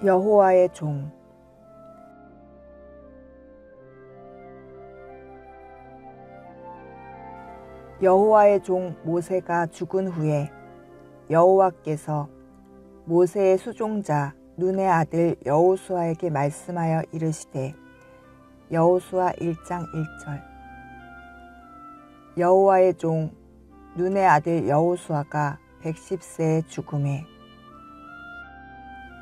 여호와의 종. 여호와의 종 모세가 죽은 후에 여호와께서 모세의 수종자 눈의 아들 여호수아에게 말씀하여 이르시되, 여호수아 1장 1절. 여호와의 종 눈의 아들 여호수아가 110세에 죽음에.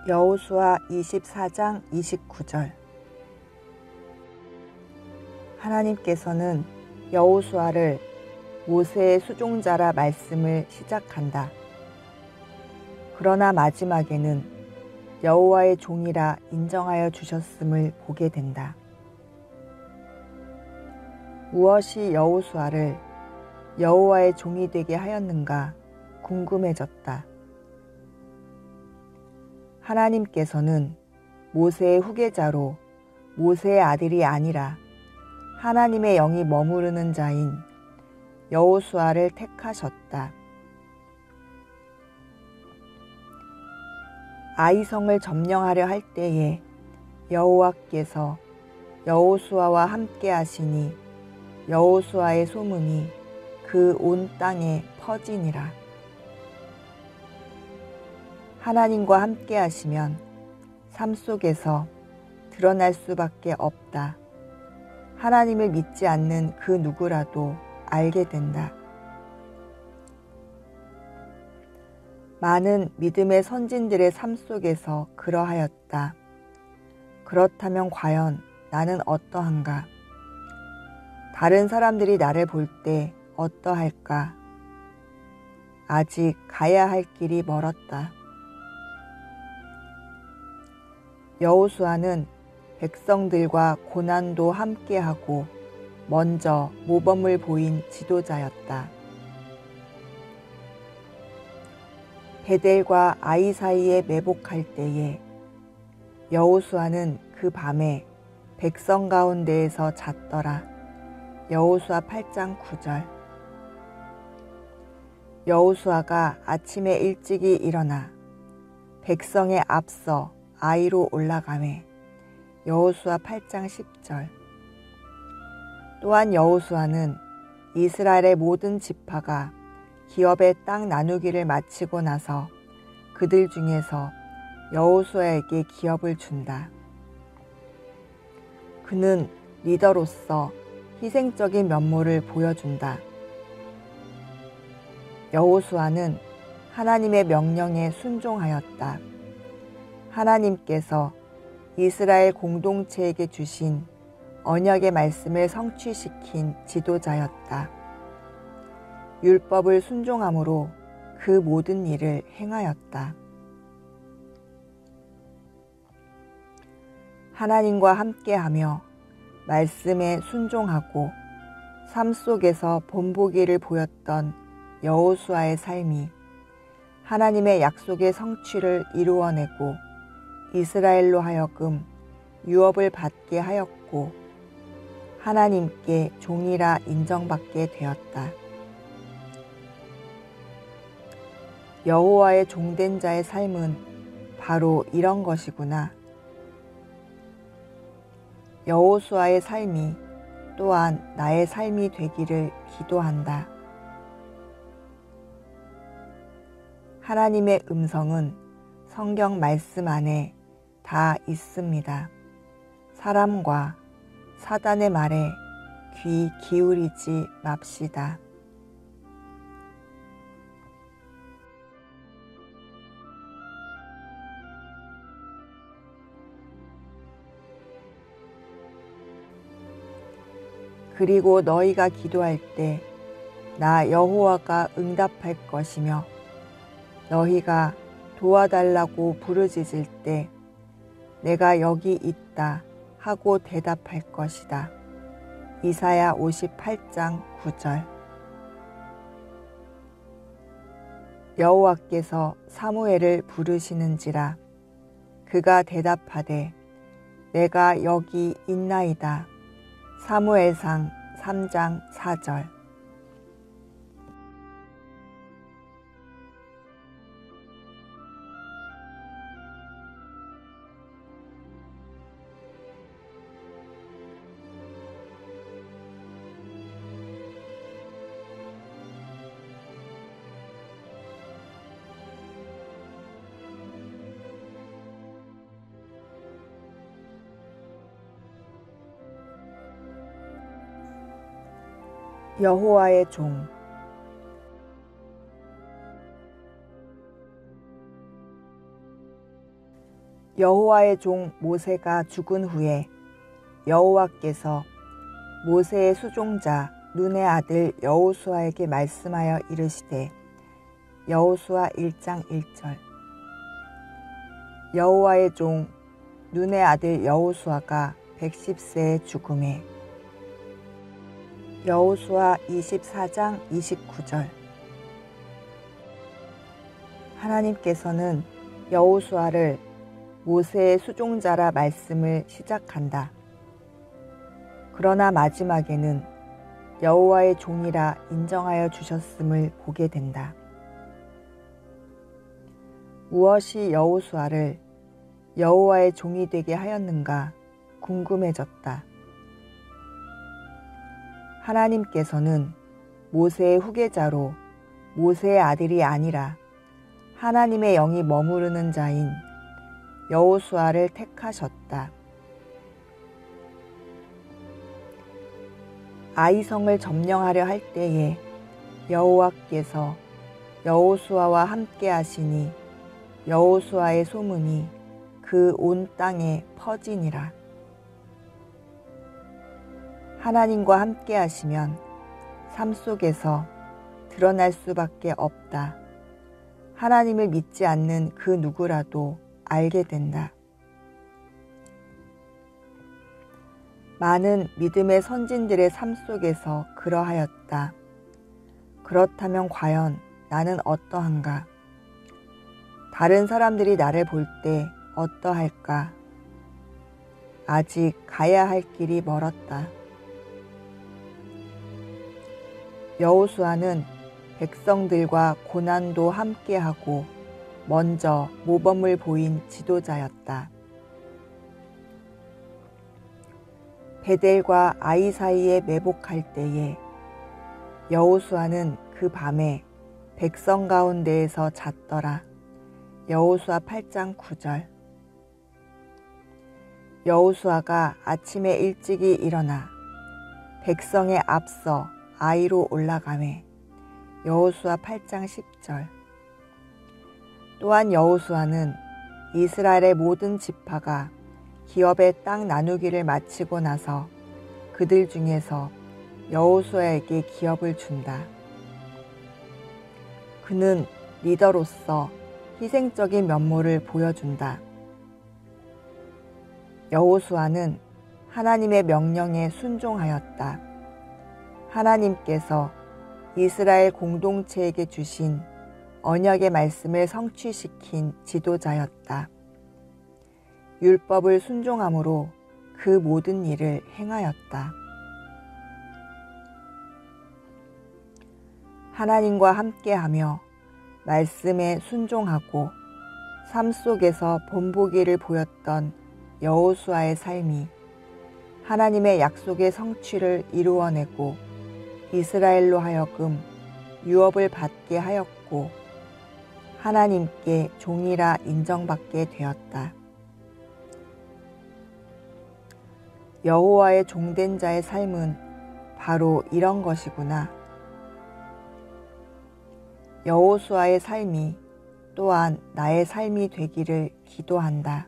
여호수아 24장 29절. 하나님께서는 여호수아를 모세의 수종자라 말씀을 시작한다. 그러나 마지막에는 여호와의 종이라 인정하여 주셨음을 보게 된다. 무엇이 여호수아를 여호와의 종이 되게 하였는가 궁금해졌다. 하나님께서는 모세의 후계자로 모세의 아들이 아니라 하나님의 영이 머무르는 자인 여호수아를 택하셨다. 아이성을 점령하려 할 때에 여호와께서 여호수아와 함께 하시니 여호수아의 소문이 그 온 땅에 퍼지니라. 하나님과 함께 하시면 삶 속에서 드러날 수밖에 없다. 하나님을 믿지 않는 그 누구라도 알게 된다. 많은 믿음의 선진들의 삶 속에서 그러하였다. 그렇다면 과연 나는 어떠한가? 다른 사람들이 나를 볼 때 어떠할까? 아직 가야 할 길이 멀었다. 여호수아는 백성들과 고난도 함께하고 먼저 모범을 보인 지도자였다. 베델과 아이 사이에 매복할 때에 여호수아는 그 밤에 백성 가운데에서 잤더라. 여호수아 8장 9절. 여호수아가 아침에 일찍이 일어나 백성에 앞서 아이로 올라가매. 여호수아 8장 10절. 또한 여호수아는 이스라엘의 모든 지파가 기업의 땅 나누기를 마치고 나서 그들 중에서 여호수아에게 기업을 준다. 그는 리더로서 희생적인 면모를 보여준다. 여호수아는 하나님의 명령에 순종하였다. 하나님께서 이스라엘 공동체에게 주신 언약의 말씀을 성취시킨 지도자였다. 율법을 순종함으로 그 모든 일을 행하였다. 하나님과 함께하며 말씀에 순종하고 삶 속에서 본보기를 보였던 여호수아의 삶이 하나님의 약속의 성취를 이루어내고 이스라엘로 하여금 유업을 받게 하였고 하나님께 종이라 인정받게 되었다. 여호와의 종된 자의 삶은 바로 이런 것이구나. 여호수아의 삶이 또한 나의 삶이 되기를 기도한다. 하나님의 음성은 성경 말씀 안에 다 있습니다. 사람과 사단의 말에 귀 기울이지 맙시다. 그리고 너희가 기도할 때 나 여호와가 응답할 것이며 너희가 도와달라고 부르짖을 때 내가 여기 있다 하고 대답할 것이다. 이사야 58장 9절. 여호와께서 사무엘을 부르시는지라 그가 대답하되 내가 여기 있나이다. 사무엘상 3장 4절. 여호와의 종. 여호와의 종 모세가 죽은 후에 여호와께서 모세의 수종자 눈의 아들 여호수아에게 말씀하여 이르시되, 여호수아 1장 1절. 여호와의 종 눈의 아들 여호수아가 110세에 죽음에. 여호수아 24장 29절. 하나님께서는 여호수아를 모세의 수종자라 말씀을 시작한다. 그러나 마지막에는 여호와의 종이라 인정하여 주셨음을 보게 된다. 무엇이 여호수아를 여호와의 종이 되게 하였는가 궁금해졌다. 하나님께서는 모세의 후계자로 모세의 아들이 아니라 하나님의 영이 머무르는 자인 여호수아를 택하셨다. 아이성을 점령하려 할 때에 여호와께서 여호수아와 함께 하시니 여호수아의 소문이 그 온 땅에 퍼지니라. 하나님과 함께 하시면 삶 속에서 드러날 수밖에 없다. 하나님을 믿지 않는 그 누구라도 알게 된다. 많은 믿음의 선진들의 삶 속에서 그러하였다. 그렇다면 과연 나는 어떠한가? 다른 사람들이 나를 볼 때 어떠할까? 아직 가야 할 길이 멀었다. 여호수아는 백성들과 고난도 함께하고 먼저 모범을 보인 지도자였다. 베델과 아이 사이에 매복할 때에 여호수아는 그 밤에 백성 가운데에서 잤더라. 여호수아 8장 9절. 여호수아가 아침에 일찍이 일어나 백성에 앞서 아이로 올라가매. 여호수아 8장 10절. 또한 여호수아는 이스라엘의 모든 지파가 기업의 땅 나누기를 마치고 나서 그들 중에서 여호수아에게 기업을 준다. 그는 리더로서 희생적인 면모를 보여준다. 여호수아는 하나님의 명령에 순종하였다. 하나님께서 이스라엘 공동체에게 주신 언약의 말씀을 성취시킨 지도자였다. 율법을 순종함으로 그 모든 일을 행하였다. 하나님과 함께하며 말씀에 순종하고 삶 속에서 본보기를 보였던 여호수아의 삶이 하나님의 약속의 성취를 이루어내고 이스라엘로 하여금 유업을 받게 하였고 하나님께 종이라 인정받게 되었다. 여호와의 종된 자의 삶은 바로 이런 것이구나. 여호수아의 삶이 또한 나의 삶이 되기를 기도한다.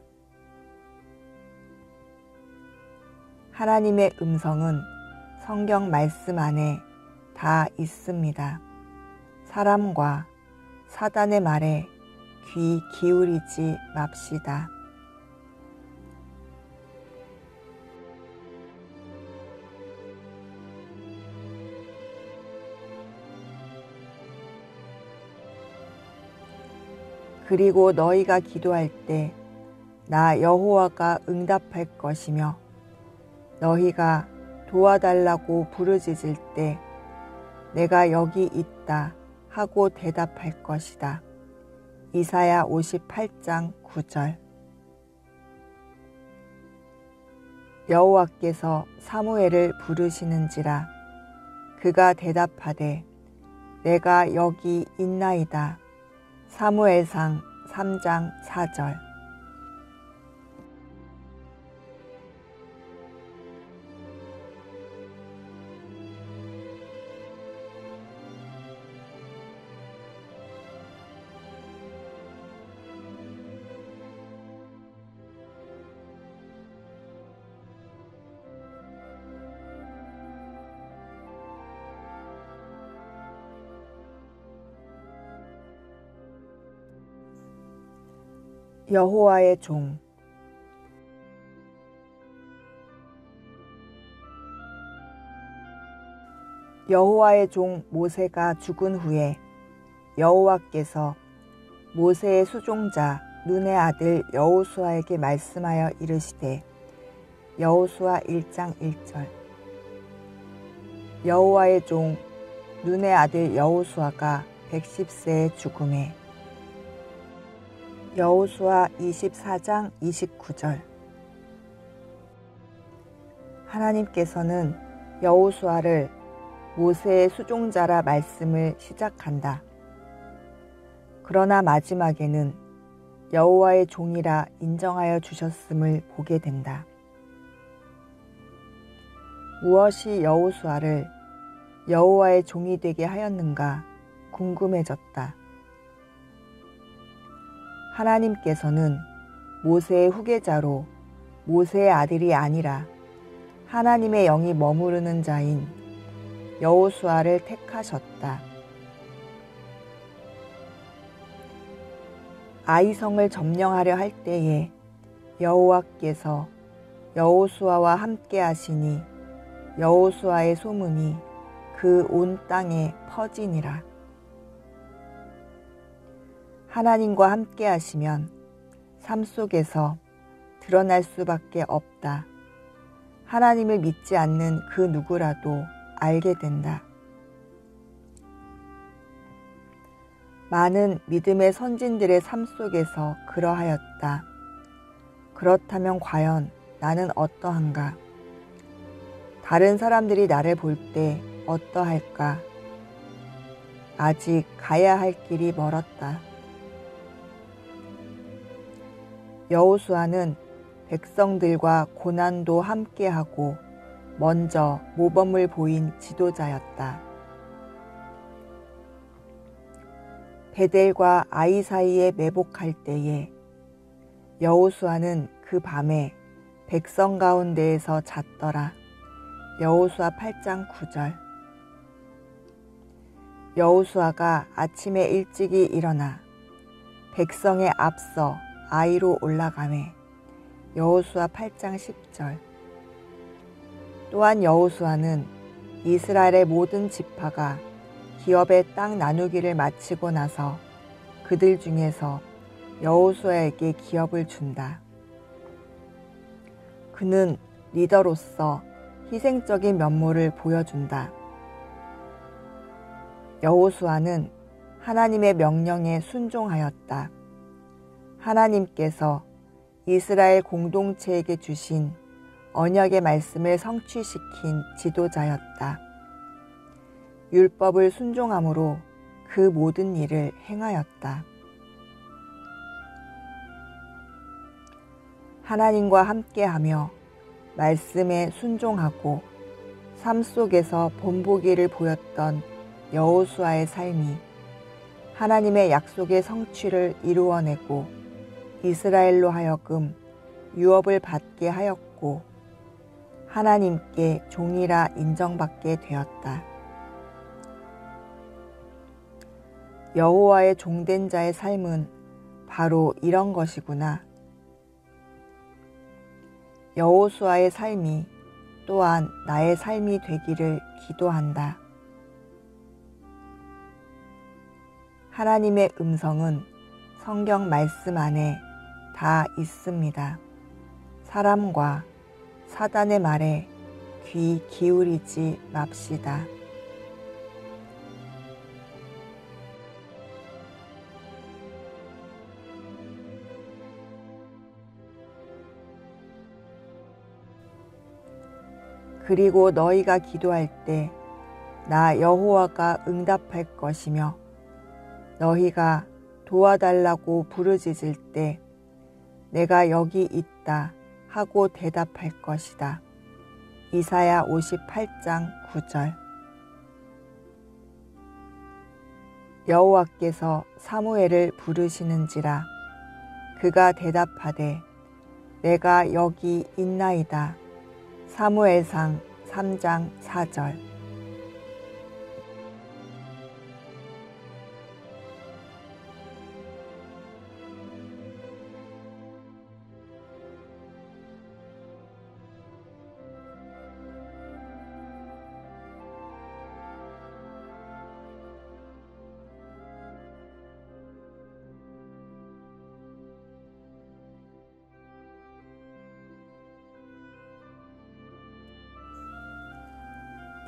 하나님의 음성은 성경 말씀 안에 다 있습니다. 사람과 사단의 말에 귀 기울이지 맙시다. 그리고 너희가 기도할 때 나 여호와가 응답할 것이며 너희가 도와달라고 부르짖을 때 내가 여기 있다 하고 대답할 것이다. 이사야 58장 9절. 여호와께서 사무엘을 부르시는지라 그가 대답하되 내가 여기 있나이다. 사무엘상 3장 4절. 여호와의 종. 여호와의 종 모세가 죽은 후에 여호와께서 모세의 수종자 눈의 아들 여호수아에게 말씀하여 이르시되, 여호수아 1장 1절. 여호와의 종 눈의 아들 여호수아가 110세에 죽음에. 여호수아 24장 29절. 하나님께서는 여호수아를 모세의 수종자라 말씀을 시작한다. 그러나 마지막에는 여호와의 종이라 인정하여 주셨음을 보게 된다. 무엇이 여호수아를 여호와의 종이 되게 하였는가 궁금해졌다. 하나님께서는 모세의 후계자로 모세의 아들이 아니라 하나님의 영이 머무르는 자인 여호수아를 택하셨다. 아이성을 점령하려 할 때에 여호와께서 여호수아와 함께 하시니 여호수아의 소문이 그 온 땅에 퍼지니라. 하나님과 함께 하시면 삶 속에서 드러날 수밖에 없다. 하나님을 믿지 않는 그 누구라도 알게 된다. 많은 믿음의 선진들의 삶 속에서 그러하였다. 그렇다면 과연 나는 어떠한가? 다른 사람들이 나를 볼 때 어떠할까? 아직 가야 할 길이 멀었다. 여호수아는 백성들과 고난도 함께하고 먼저 모범을 보인 지도자였다. 베델과 아이 사이에 매복할 때에 여호수아는 그 밤에 백성 가운데에서 잤더라. 여호수아 8장 9절. 여호수아가 아침에 일찍이 일어나 백성에 앞서 아이로 올라가매. 여호수아 8장 10절. 또한 여호수아는 이스라엘의 모든 지파가 기업의 땅 나누기를 마치고 나서 그들 중에서 여호수아에게 기업을 준다. 그는 리더로서 희생적인 면모를 보여준다. 여호수아는 하나님의 명령에 순종하였다. 하나님께서 이스라엘 공동체에게 주신 언약의 말씀을 성취시킨 지도자였다. 율법을 순종함으로 그 모든 일을 행하였다. 하나님과 함께하며 말씀에 순종하고 삶 속에서 본보기를 보였던 여호수아의 삶이 하나님의 약속의 성취를 이루어내고 이스라엘로 하여금 유업을 받게 하였고 하나님께 종이라 인정받게 되었다. 여호와의 종된 자의 삶은 바로 이런 것이구나. 여호수아의 삶이 또한 나의 삶이 되기를 기도한다. 하나님의 음성은 성경 말씀 안에 다 있습니다. 사람과 사단의 말에 귀 기울이지 맙시다. 그리고 너희가 기도할 때 나 여호와가 응답할 것이며 너희가 도와달라고 부르짖을 때 내가 여기 있다 하고 대답할 것이다. 이사야 58장 9절. 여호와께서 사무엘을 부르시는지라 그가 대답하되 내가 여기 있나이다. 사무엘상 3장 4절.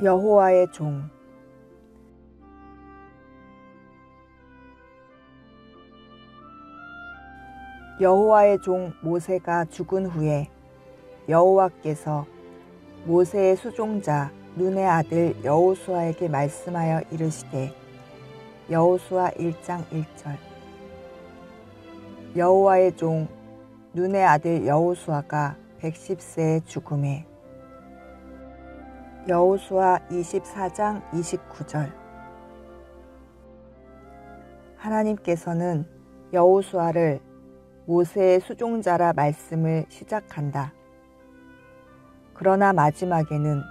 여호와의 종. 여호와의 종 모세가 죽은 후에 여호와께서 모세의 수종자 눈의 아들 여호수아에게 말씀하여 이르시되 여호수아 1장 1절. 여호와의 종 눈의 아들 여호수아가 110세에 죽음에. 여호수아 24장 29절. 하나님께서는 여호수아를 모세의 수종자라 말씀을 시작한다. 그러나 마지막에는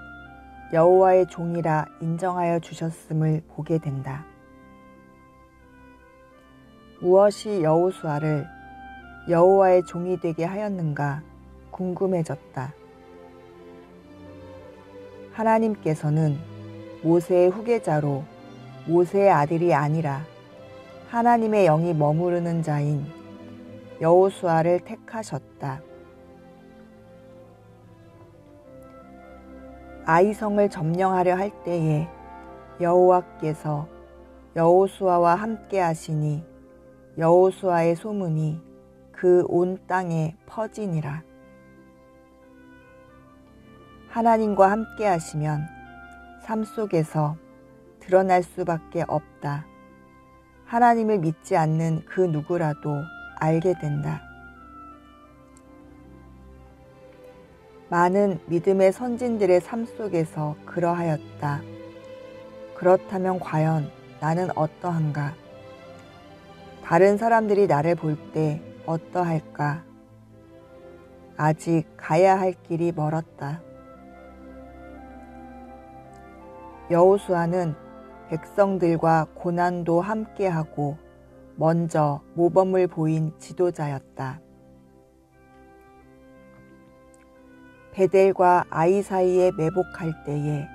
여호와의 종이라 인정하여 주셨음을 보게 된다. 무엇이 여호수아를 여호와의 종이 되게 하였는가 궁금해졌다. 하나님께서는 모세의 후계자로 모세의 아들이 아니라 하나님의 영이 머무르는 자인 여호수아를 택하셨다. 아이성을 점령하려 할 때에 여호와께서 여호수아와 함께 하시니 여호수아의 소문이 그 온 땅에 퍼지니라. 하나님과 함께 하시면 삶 속에서 드러날 수밖에 없다. 하나님을 믿지 않는 그 누구라도 알게 된다. 많은 믿음의 선진들의 삶 속에서 그러하였다. 그렇다면 과연 나는 어떠한가? 다른 사람들이 나를 볼 때 어떠할까? 아직 가야 할 길이 멀었다. 여호수아는 백성들과 고난도 함께하고 먼저 모범을 보인 지도자였다. 베델과 아이 사이에 매복할 때에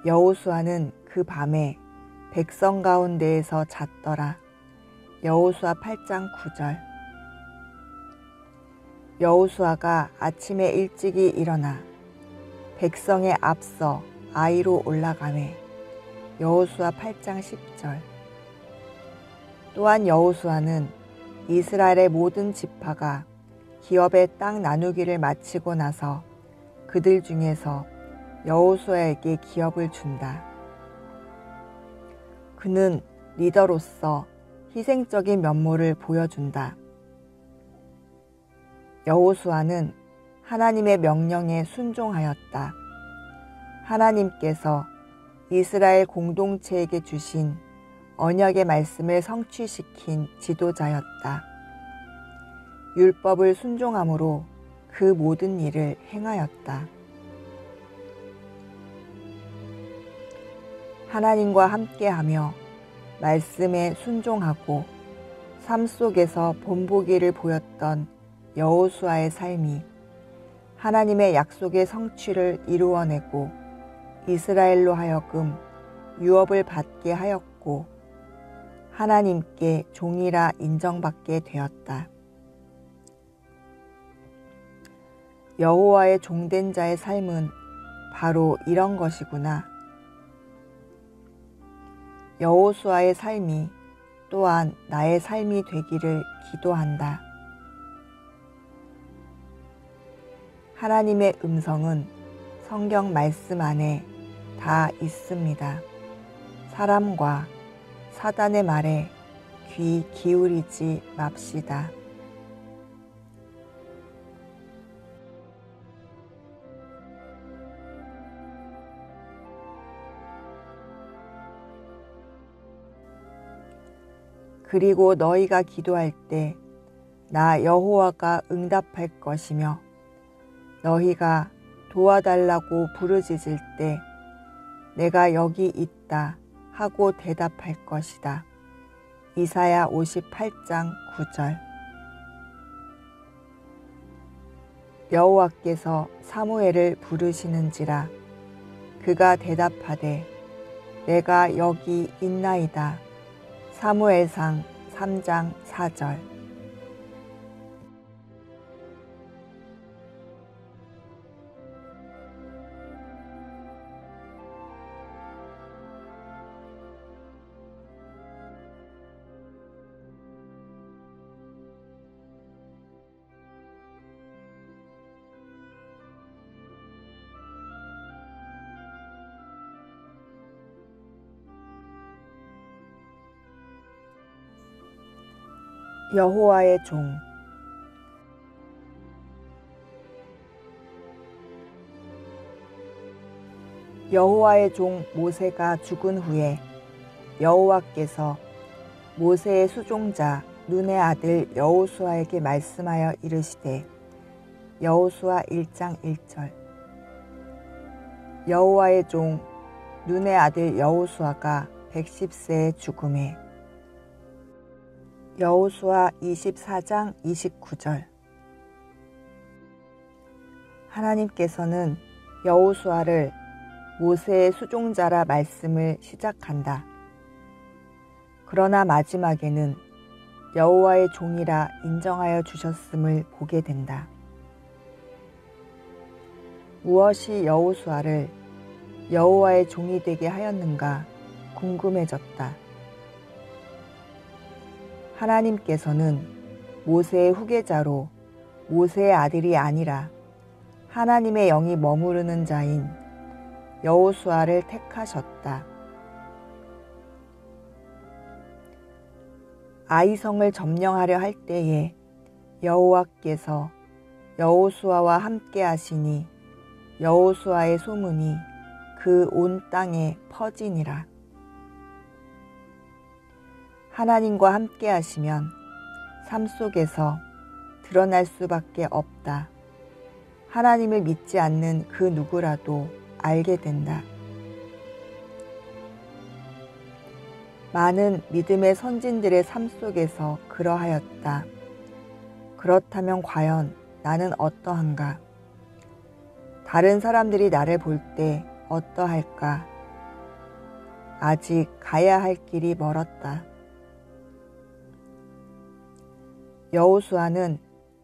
여호수아는 그 밤에 백성 가운데에서 잤더라. 여호수아 8장 9절. 여호수아가 아침에 일찍이 일어나 백성에 앞서 아이로 올라가매. 여호수아 8장 10절. 또한 여호수아는 이스라엘의 모든 지파가 기업의 땅 나누기를 마치고 나서 그들 중에서 여호수아에게 기업을 준다. 그는 리더로서 희생적인 면모를 보여준다. 여호수아는 하나님의 명령에 순종하였다. 하나님께서 이스라엘 공동체에게 주신 언약의 말씀을 성취시킨 지도자였다. 율법을 순종함으로 그 모든 일을 행하였다. 하나님과 함께하며 말씀에 순종하고 삶 속에서 본보기를 보였던 여호수아의 삶이 하나님의 약속의 성취를 이루어내고 이스라엘로 하여금 유업을 받게 하였고 하나님께 종이라 인정받게 되었다. 여호와의 종된 자의 삶은 바로 이런 것이구나. 여호수아의 삶이 또한 나의 삶이 되기를 기도한다. 하나님의 음성은 성경 말씀 안에 다 있습니다. 사람과 사단의 말에 귀 기울이지 맙시다. 그리고 너희가 기도할 때 나 여호와가 응답할 것이며 너희가 도와달라고 부르짖을 때 내가 여기 있다 하고 대답할 것이다. 이사야 58장 9절. 여호와께서 사무엘을 부르시는지라 그가 대답하되 내가 여기 있나이다. 사무엘상 3장 4절. 여호와의 종. 여호와의 종 모세가 죽은 후에 여호와께서 모세의 수종자 눈의 아들 여호수아에게 말씀하여 이르시되, 여호수아 1장 1절. 여호와의 종 눈의 아들 여호수아가 110세에 죽음에. 여호수아 24장 29절. 하나님께서는 여호수아를 모세의 수종자라 말씀을 시작한다. 그러나 마지막에는 여호와의 종이라 인정하여 주셨음을 보게 된다. 무엇이 여호수아를 여호와의 종이 되게 하였는가 궁금해졌다. 하나님께서는 모세의 후계자로 모세의 아들이 아니라 하나님의 영이 머무르는 자인 여호수아를 택하셨다. 아이성을 점령하려 할 때에 여호와께서 여호수아와 함께 하시니 여호수아의 소문이 그 온 땅에 퍼지니라. 하나님과 함께 하시면 삶 속에서 드러날 수밖에 없다. 하나님을 믿지 않는 그 누구라도 알게 된다. 많은 믿음의 선진들의 삶 속에서 그러하였다. 그렇다면 과연 나는 어떠한가? 다른 사람들이 나를 볼 때 어떠할까? 아직 가야 할 길이 멀었다. 여호수아는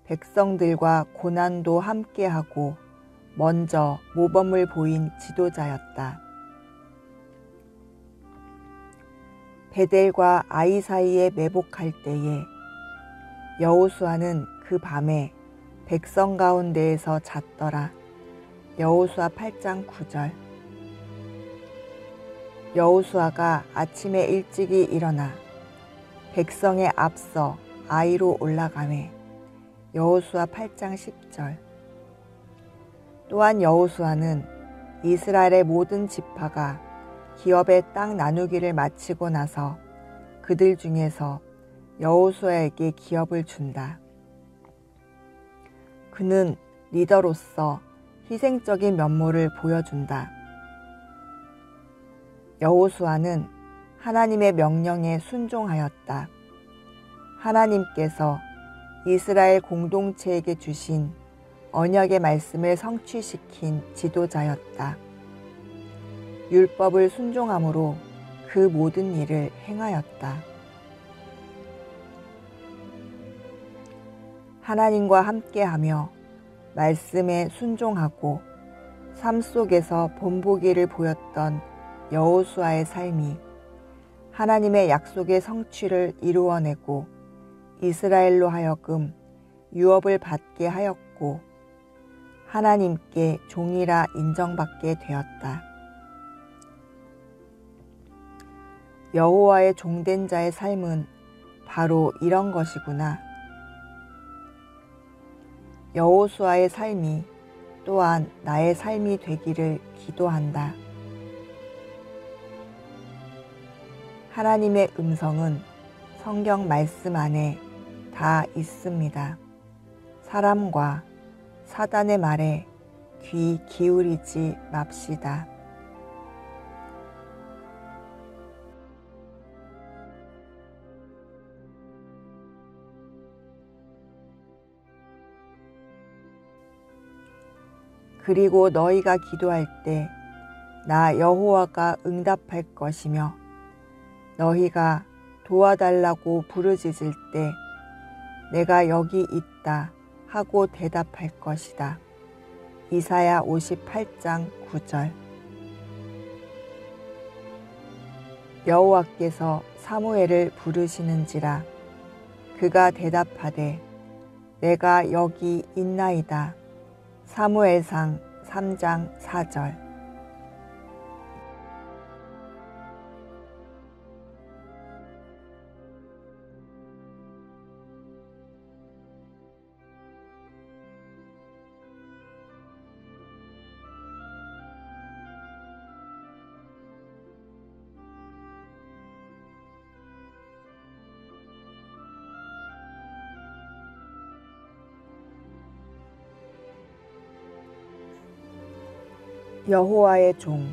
백성들과 고난도 함께하고 먼저 모범을 보인 지도자였다. 베델과 아이 사이에 매복할 때에 여호수아는 그 밤에 백성 가운데에서 잤더라. 여호수아 8장 9절. 여호수아가 아침에 일찍이 일어나 백성에 앞서 아이로 올라가매. 여호수아 8장 10절. 또한 여호수아는 이스라엘의 모든 지파가 기업의 땅 나누기를 마치고 나서 그들 중에서 여호수아에게 기업을 준다. 그는 리더로서 희생적인 면모를 보여준다. 여호수아는 하나님의 명령에 순종하였다. 하나님께서 이스라엘 공동체에게 주신 언약의 말씀을 성취시킨 지도자였다. 율법을 순종함으로 그 모든 일을 행하였다. 하나님과 함께하며 말씀에 순종하고 삶 속에서 본보기를 보였던 여호수아의 삶이 하나님의 약속의 성취를 이루어내고 이스라엘로 하여금 유업을 받게 하였고 하나님께 종이라 인정받게 되었다. 여호와의 종된 자의 삶은 바로 이런 것이구나. 여호수아의 삶이 또한 나의 삶이 되기를 기도한다. 하나님의 음성은 성경 말씀 안에 다 있습니다. 사람과 사단의 말에 귀 기울이지 맙시다. 그리고 너희가 기도할 때 나 여호와가 응답할 것이며 너희가 도와달라고 부르짖을 때 내가 여기 있다 하고 대답할 것이다. 이사야 58장 9절. 여호와께서 사무엘을 부르시는지라 그가 대답하되 내가 여기 있나이다. 사무엘상 3장 4절. 여호와의 종.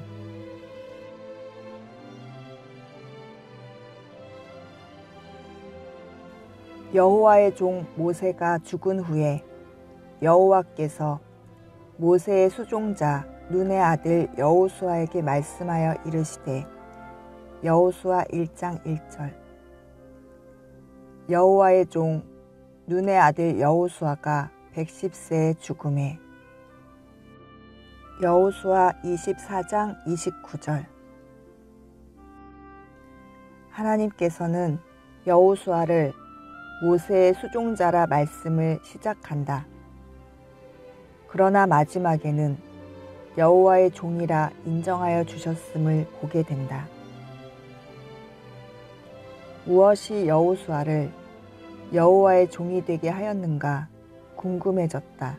여호와의 종 모세가 죽은 후에 여호와께서 모세의 수종자 눈의 아들 여호수아에게 말씀하여 이르시되, 여호수아 1장 1절. 여호와의 종 눈의 아들 여호수아가 110세에 죽음에. 여호수아 24장 29절. 하나님께서는 여호수아를 모세의 수종자라 말씀을 시작한다. 그러나 마지막에는 여호와의 종이라 인정하여 주셨음을 보게 된다. 무엇이 여호수아를 여호와의 종이 되게 하였는가 궁금해졌다.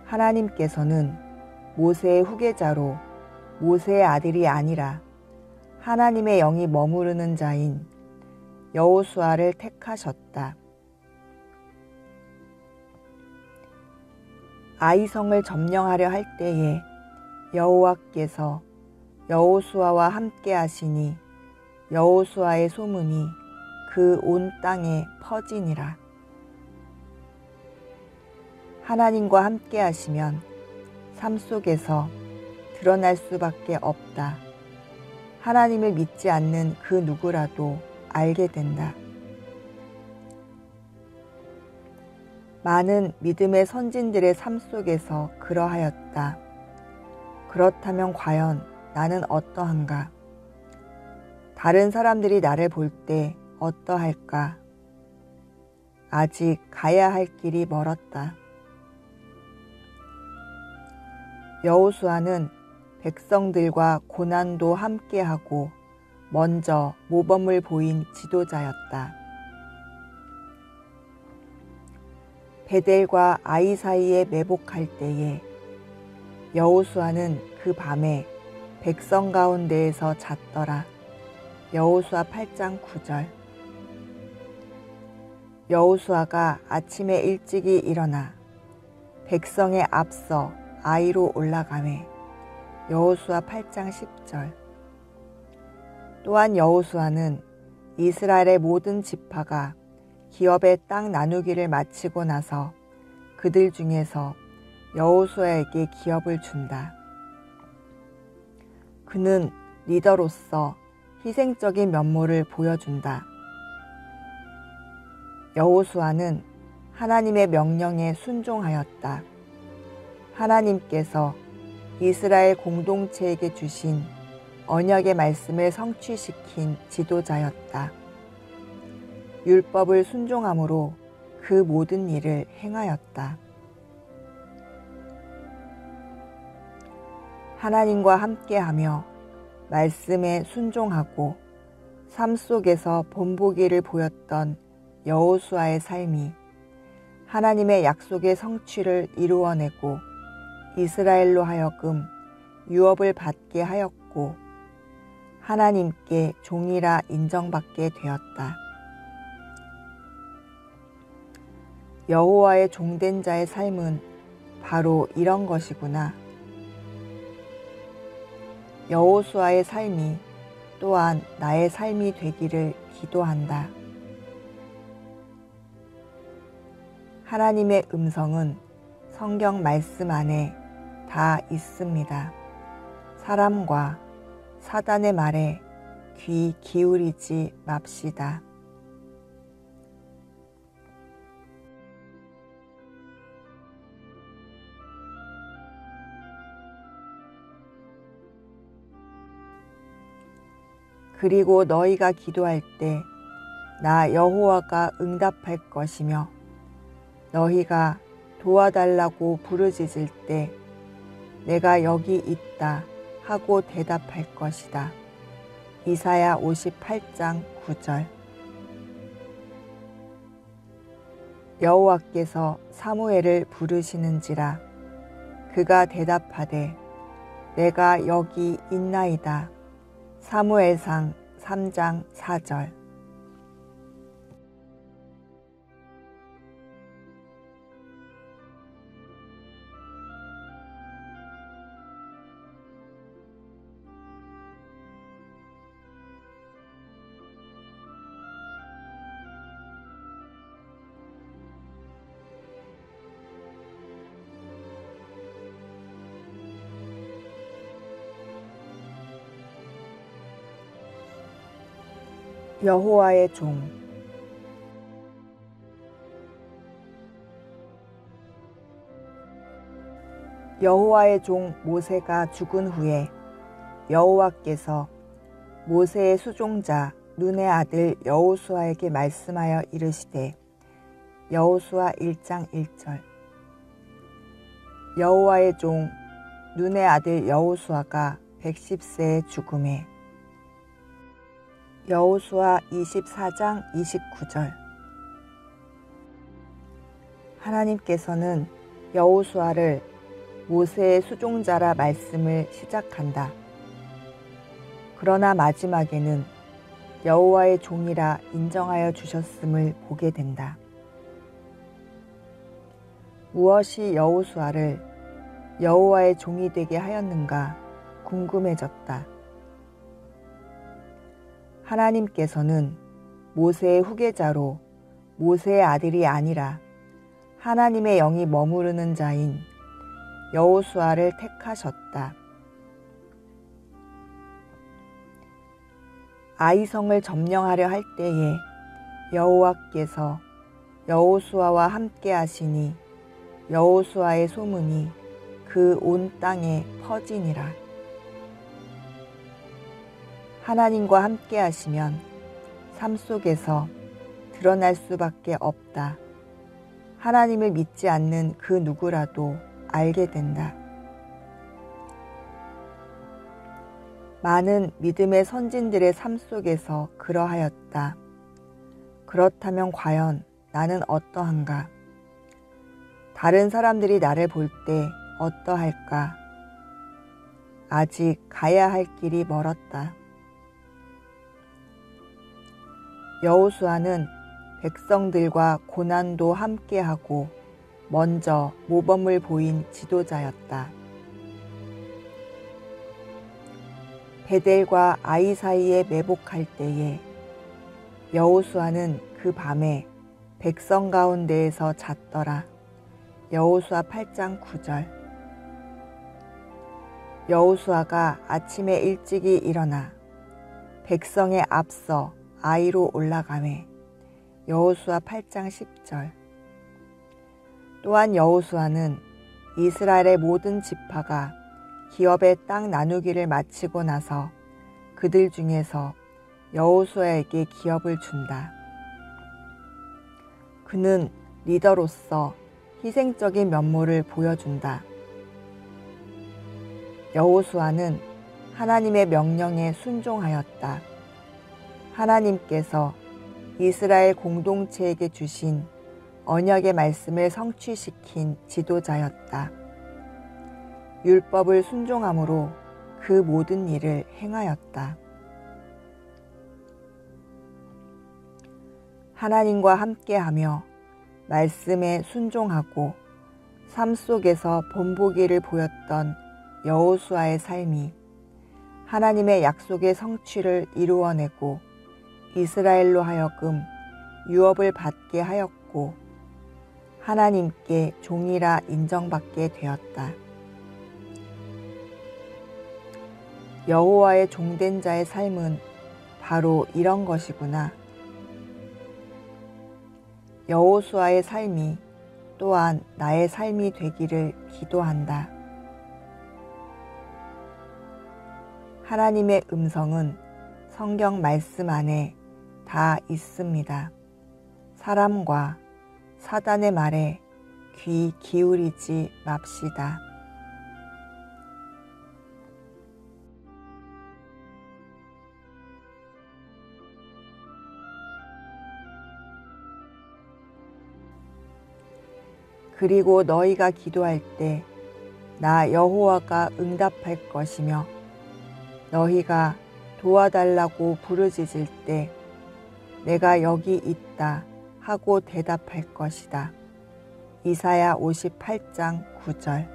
하나님께서는 모세의 후계자로 모세의 아들이 아니라 하나님의 영이 머무르는 자인 여호수아를 택하셨다. 아이성을 점령하려 할 때에 여호와께서 여호수아와 함께 하시니 여호수아의 소문이 그 온 땅에 퍼지니라. 하나님과 함께 하시면 삶 속에서 드러날 수밖에 없다. 하나님을 믿지 않는 그 누구라도 알게 된다. 많은 믿음의 선진들의 삶 속에서 그러하였다. 그렇다면 과연 나는 어떠한가? 다른 사람들이 나를 볼 때 어떠할까? 아직 가야 할 길이 멀었다. 여호수아는 백성들과 고난도 함께하고 먼저 모범을 보인 지도자였다. 베델과 아이 사이에 매복할 때에 여호수아는 그 밤에 백성 가운데에서 잤더라. 여호수아 8장 9절. 여호수아가 아침에 일찍이 일어나 백성에 앞서 아이로 올라가매. 여호수아 8장 10절. 또한 여호수아는 이스라엘의 모든 지파가 기업의 땅 나누기를 마치고 나서 그들 중에서 여호수아에게 기업을 준다. 그는 리더로서 희생적인 면모를 보여준다. 여호수아는 하나님의 명령에 순종하였다. 하나님께서 이스라엘 공동체에게 주신 언약의 말씀을 성취시킨 지도자였다. 율법을 순종함으로 그 모든 일을 행하였다. 하나님과 함께하며 말씀에 순종하고 삶 속에서 본보기를 보였던 여호수아의 삶이 하나님의 약속의 성취를 이루어내고 이스라엘로 하여금 유업을 받게 하였고 하나님께 종이라 인정받게 되었다. 여호와의 종된 자의 삶은 바로 이런 것이구나. 여호수아의 삶이 또한 나의 삶이 되기를 기도한다. 하나님의 음성은 성경 말씀 안에 다 있습니다. 사람과 사단의 말에 귀 기울이지 맙시다. 그리고 너희가 기도할 때 나 여호와가 응답할 것이며 너희가 도와달라고 부르짖을 때 내가 여기 있다 하고 대답할 것이다. 이사야 58장 9절. 여호와께서 사무엘을 부르시는지라 그가 대답하되 내가 여기 있나이다. 사무엘상 3장 4절. 여호와의 종. 여호와의 종 모세가 죽은 후에 여호와께서 모세의 수종자 눈의 아들 여호수아에게 말씀하여 이르시되, 여호수아 1장 1절. 여호와의 종 눈의 아들 여호수아가 110세에 죽음에. 여호수아 24장 29절. 하나님께서는 여호수아를 모세의 수종자라 말씀을 시작한다. 그러나 마지막에는 여호와의 종이라 인정하여 주셨음을 보게 된다. 무엇이 여호수아를 여호와의 종이 되게 하였는가 궁금해졌다. 하나님께서는 모세의 후계자로 모세의 아들이 아니라 하나님의 영이 머무르는 자인 여호수아를 택하셨다. 아이성을 점령하려 할 때에 여호와께서 여호수아와 함께 하시니 여호수아의 소문이 그 온 땅에 퍼지니라. 하나님과 함께 하시면 삶 속에서 드러날 수밖에 없다. 하나님을 믿지 않는 그 누구라도 알게 된다. 많은 믿음의 선진들의 삶 속에서 그러하였다. 그렇다면 과연 나는 어떠한가? 다른 사람들이 나를 볼 때 어떠할까? 아직 가야 할 길이 멀었다. 여호수아는 백성들과 고난도 함께하고 먼저 모범을 보인 지도자였다. 베델과 아이 사이에 매복할 때에 여호수아는 그 밤에 백성 가운데에서 잤더라. 여호수아 8장 9절. 여호수아가 아침에 일찍이 일어나 백성에 앞서 아이로 올라가매. 여호수아 8장 10절. 또한 여호수아는 이스라엘의 모든 지파가 기업의 땅 나누기를 마치고 나서 그들 중에서 여호수아에게 기업을 준다. 그는 리더로서 희생적인 면모를 보여준다. 여호수아는 하나님의 명령에 순종하였다. 하나님께서 이스라엘 공동체에게 주신 언약의 말씀을 성취시킨 지도자였다. 율법을 순종함으로 그 모든 일을 행하였다. 하나님과 함께하며 말씀에 순종하고 삶 속에서 본보기를 보였던 여호수아의 삶이 하나님의 약속의 성취를 이루어내고 이스라엘로 하여금 유업을 받게 하였고 하나님께 종이라 인정받게 되었다. 여호와의 종된 자의 삶은 바로 이런 것이구나. 여호수아의 삶이 또한 나의 삶이 되기를 기도한다. 하나님의 음성은 성경 말씀 안에 다 있습니다. 사람과 사단의 말에 귀 기울이지 맙시다. 그리고 너희가 기도할 때 나 여호와가 응답할 것이며 너희가 도와달라고 부르짖을 때 내가 여기 있다 하고 대답할 것이다. 이사야 58장 9절.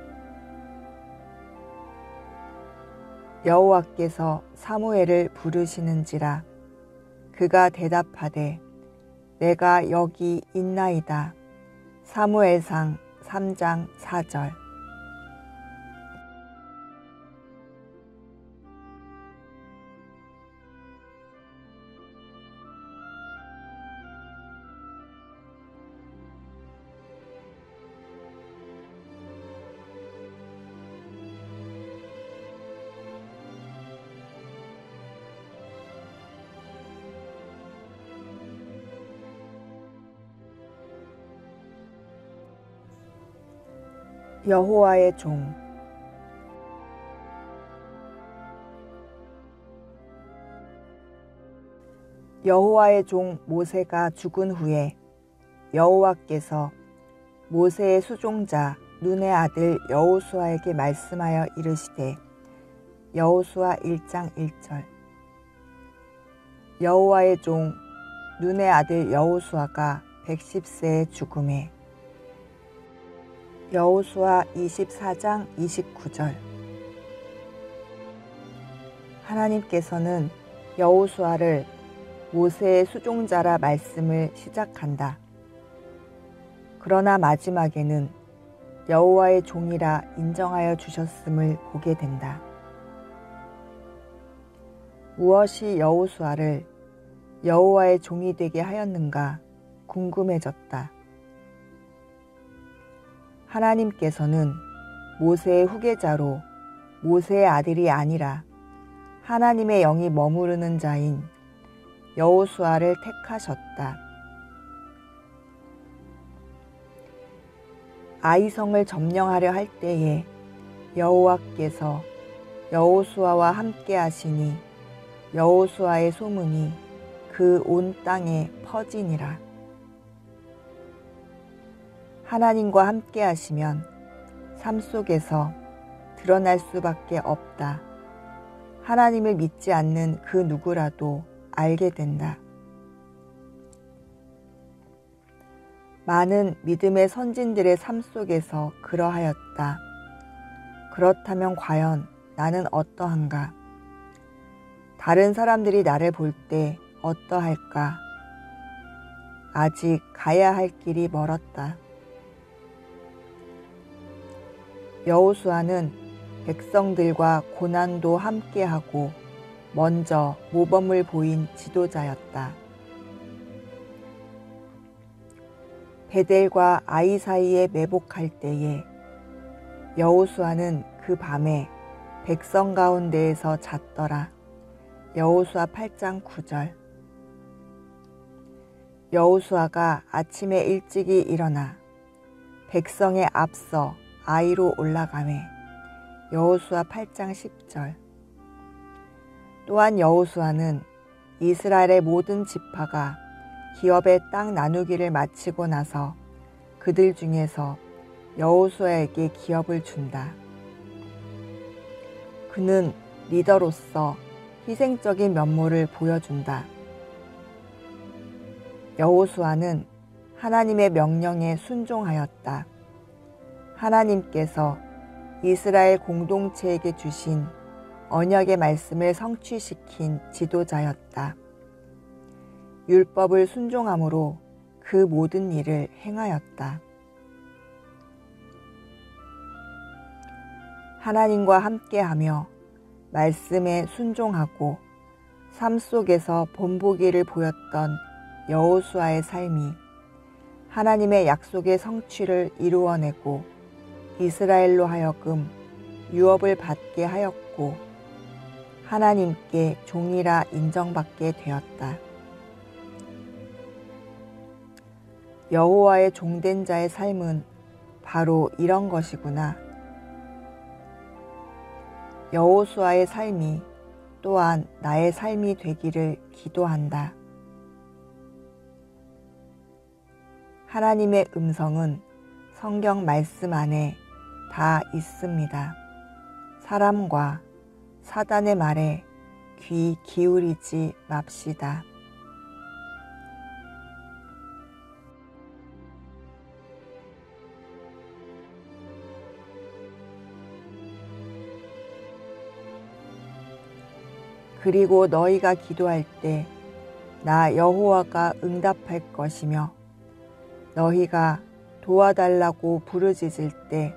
여호와께서 사무엘을 부르시는지라 그가 대답하되 내가 여기 있나이다. 사무엘상 3장 4절. 여호와의 종. 여호와의 종 모세가 죽은 후에 여호와께서 모세의 수종자 눈의 아들 여호수아에게 말씀하여 이르시되, 여호수아 1장 1절. 여호와의 종 눈의 아들 여호수아가 110세에 죽음에. 여호수아 24장 29절. 하나님께서는 여호수아를 모세의 수종자라 말씀을 시작한다. 그러나 마지막에는 여호와의 종이라 인정하여 주셨음을 보게 된다. 무엇이 여호수아를 여호와의 종이 되게 하였는가 궁금해졌다. 하나님께서는 모세의 후계자로 모세의 아들이 아니라 하나님의 영이 머무르는 자인 여호수아를 택하셨다. 아이성을 점령하려 할 때에 여호와께서 여호수아와 함께 하시니 여호수아의 소문이 그 온 땅에 퍼지니라. 하나님과 함께 하시면 삶 속에서 드러날 수밖에 없다. 하나님을 믿지 않는 그 누구라도 알게 된다. 많은 믿음의 선진들의 삶 속에서 그러하였다. 그렇다면 과연 나는 어떠한가? 다른 사람들이 나를 볼 때 어떠할까? 아직 가야 할 길이 멀었다. 여호수아는 백성들과 고난도 함께하고 먼저 모범을 보인 지도자였다. 베델과 아이 사이에 매복할 때에 여호수아는 그 밤에 백성 가운데에서 잤더라. 여호수아 8장 9절. 여호수아가 아침에 일찍이 일어나 백성에 앞서 아이로 올라가매. 여호수아 8장 10절. 또한 여호수아는 이스라엘의 모든 지파가 기업의 땅 나누기를 마치고 나서 그들 중에서 여호수아에게 기업을 준다. 그는 리더로서 희생적인 면모를 보여준다. 여호수아는 하나님의 명령에 순종하였다. 하나님께서 이스라엘 공동체에게 주신 언약의 말씀을 성취시킨 지도자였다. 율법을 순종함으로 그 모든 일을 행하였다. 하나님과 함께하며 말씀에 순종하고 삶 속에서 본보기를 보였던 여호수아의 삶이 하나님의 약속의 성취를 이루어내고 이스라엘로 하여금 유업을 받게 하였고 하나님께 종이라 인정받게 되었다. 여호와의 종된 자의 삶은 바로 이런 것이구나. 여호수아의 삶이 또한 나의 삶이 되기를 기도한다. 하나님의 음성은 성경 말씀 안에 다 있습니다. 사람과 사단의 말에 귀 기울이지 맙시다. 그리고 너희가 기도할 때 나 여호와가 응답할 것이며 너희가 도와달라고 부르짖을 때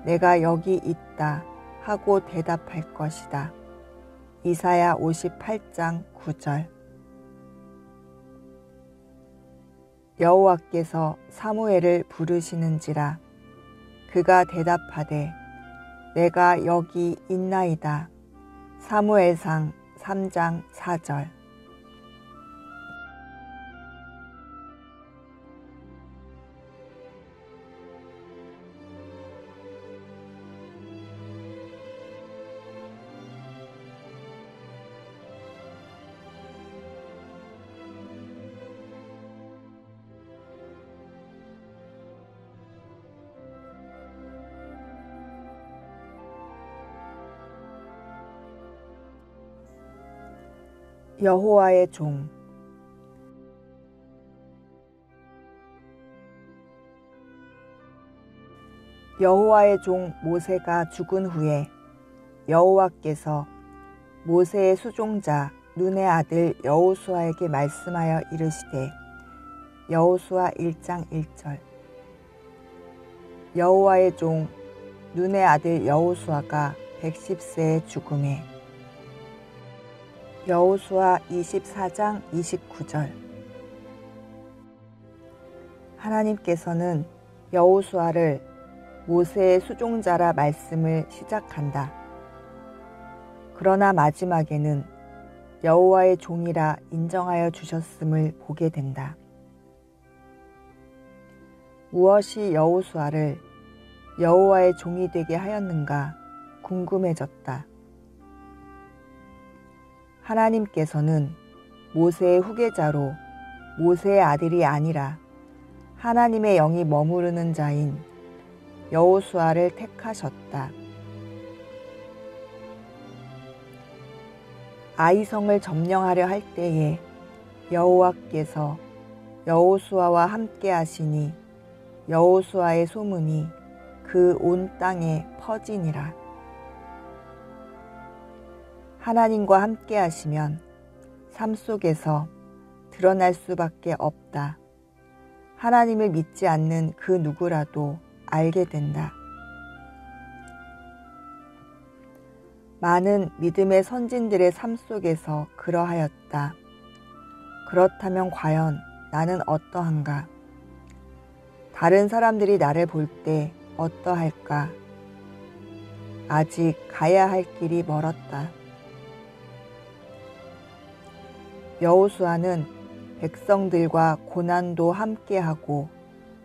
내가 여기 있다 하고 대답할 것이다. 이사야 58장 9절. 여호와께서 사무엘을 부르시는지라 그가 대답하되 내가 여기 있나이다. 사무엘상 3장 4절. 여호와의 종. 여호와의 종 모세가 죽은 후에 여호와께서 모세의 수종자 눈의 아들 여호수아에게 말씀하여 이르시되, 여호수아 1장 1절. 여호와의 종 눈의 아들 여호수아가 110세에 죽음에. 여호수아 24장 29절. 하나님께서는 여호수아를 모세의 수종자라 말씀을 시작한다. 그러나 마지막에는 여호와의 종이라 인정하여 주셨음을 보게 된다. 무엇이 여호수아를 여호와의 종이 되게 하였는가 궁금해졌다. 하나님께서는 모세의 후계자로 모세의 아들이 아니라 하나님의 영이 머무르는 자인 여호수아를 택하셨다. 아이성을 점령하려 할 때에 여호와께서 여호수아와 함께 하시니 여호수아의 소문이 그 온 땅에 퍼지니라. 하나님과 함께 하시면 삶 속에서 드러날 수밖에 없다. 하나님을 믿지 않는 그 누구라도 알게 된다. 많은 믿음의 선진들의 삶 속에서 그러하였다. 그렇다면 과연 나는 어떠한가? 다른 사람들이 나를 볼 때 어떠할까? 아직 가야 할 길이 멀었다. 여호수아는 백성들과 고난도 함께하고